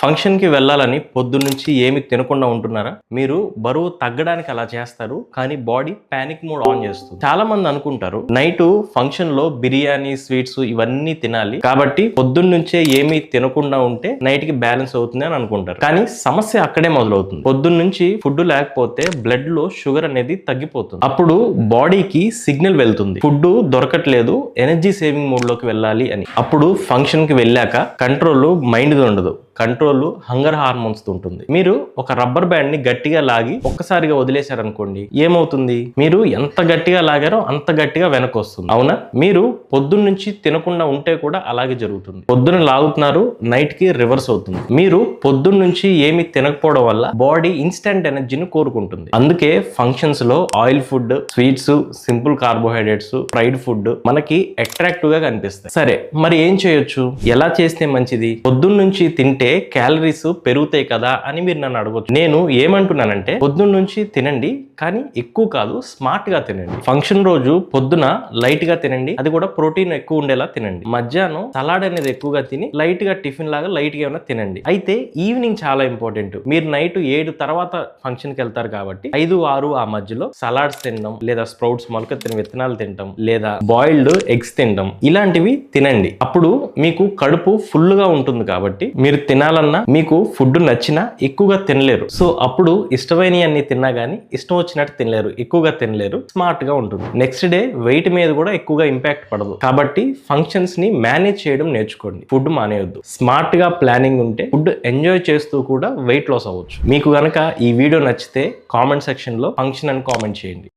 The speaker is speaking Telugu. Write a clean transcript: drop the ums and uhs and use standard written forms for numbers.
ఫంక్షన్ కి వెళ్ళాలని పొద్దున్నుంచి ఏమి తినకుండా ఉంటున్నారా? మీరు బరువు తగ్గడానికి అలా చేస్తారు, కానీ బాడీ పానిక్ మోడ్ ఆన్ చేస్తుంది. చాలా మంది అనుకుంటారు నైట్ ఫంక్షన్ లో బిర్యానీ, స్వీట్స్ ఇవన్నీ తినాలి కాబట్టి పొద్దున్నుంచే ఏమీ తినకుండా ఉంటే నైట్ కి బ్యాలెన్స్ అవుతుంది అని అనుకుంటారు. కానీ సమస్య అక్కడే మొదలవుతుంది. పొద్దున్నుంచి ఫుడ్ లేకపోతే బ్లడ్ లో షుగర్ అనేది తగ్గిపోతుంది. అప్పుడు బాడీకి సిగ్నల్ వెళ్తుంది, ఫుడ్ దొరకట్లేదు, ఎనర్జీ సేవింగ్ మోడ్ లోకి వెళ్ళాలి అని. అప్పుడు ఫంక్షన్ కి వెళ్ళాక కంట్రోల్ మైండ్ ఉండదు, కంట్రోల్ హంగర్ హార్మోన్స్ ఉంటుంది. మీరు ఒక రబ్బర్ బ్యాండ్ ని గట్టిగా లాగి ఒక్కసారిగా వదిలేశారనుకోండి, ఏమవుతుంది? మీరు ఎంత గట్టిగా లాగారో అంత గట్టిగా వెనక్కి వస్తుంది. అవునా? మీరు పొద్దున్న నుంచి తినకుండా ఉంటే కూడా అలాగే జరుగుతుంది. పొద్దున లాగుతున్నారు, నైట్ కి రివర్స్ అవుతుంది. మీరు పొద్దున్న నుంచి ఏమి తినకపోవడం వల్ల బాడీ ఇన్స్టెంట్ ఎనర్జీని కోరుకుంటుంది. అందుకే ఫంక్షన్స్ లో oil food, sweets, simple carbohydrates, fried food మనకి అట్రాక్టివ్ గా కనిపిస్తాయి. సరే, మరి ఏం చేయొచ్చు? ఎలా చేస్తే మంచిది? పొద్దున్న నుంచి తింటే క్యాలరీస్ పెరుగుతాయి కదా అని మీరు నన్ను అడగొచ్చు. నేను ఏమంటున్నానంటే, పొద్దున్న నుంచి తినండి, కానీ ఎక్కువ కాదు, స్మార్ట్ గా తినండి. ఫంక్షన్ రోజు పొద్దున లైట్ గా తినండి, అది కూడా ప్రోటీన్ ఎక్కువ ఉండేలా తినండి. మధ్యాహ్నం సలాడ్ అనేది ఎక్కువగా తిని లైట్ గా టిఫిన్ లాగా లైట్ గా ఏమైనా తినండి. అయితే ఈవినింగ్ చాలా ఇంపార్టెంట్. మీరు నైట్ 7 తర్వాత ఫంక్షన్ కి వెళ్తారు కాబట్టి 5, 6 ఆ మధ్యలో సలాడ్స్ తినడం, లేదా స్ప్రౌట్స్ మొలకెత్తిన విత్తనాలు తినడం, లేదా బాయిల్డ్ ఎగ్స్ తినడం, ఇలాంటివి తినండి. అప్పుడు మీకు కడుపు ఫుల్ గా ఉంటుంది కాబట్టి మీరు తినాలన్నా, మీకు ఫుడ్ నచ్చినా ఎక్కువగా తినలేరు. సో అప్పుడు ఇష్టమైనవి అన్ని తిన్నా గానీ ఇష్టం వచ్చినట్టు తినలేరు, ఎక్కువగా తినలేరు, స్మార్ట్ గా ఉంటుంది. నెక్స్ట్ డే వెయిట్ మీద కూడా ఎక్కువగా ఇంపాక్ట్ పడదు. కాబట్టి ఫంక్షన్స్ ని మేనేజ్ చేయడం నేర్చుకోండి, ఫుడ్ మానేయొద్దు. స్మార్ట్ గా ప్లానింగ్ ఉంటే ఫుడ్ ఎంజాయ్ చేస్తూ కూడా వెయిట్ లాస్ అవ్వచ్చు. మీకు గనక ఈ వీడియో నచ్చితే కామెంట్ సెక్షన్ లో ఫంక్షన్ అని కామెంట్ చేయండి.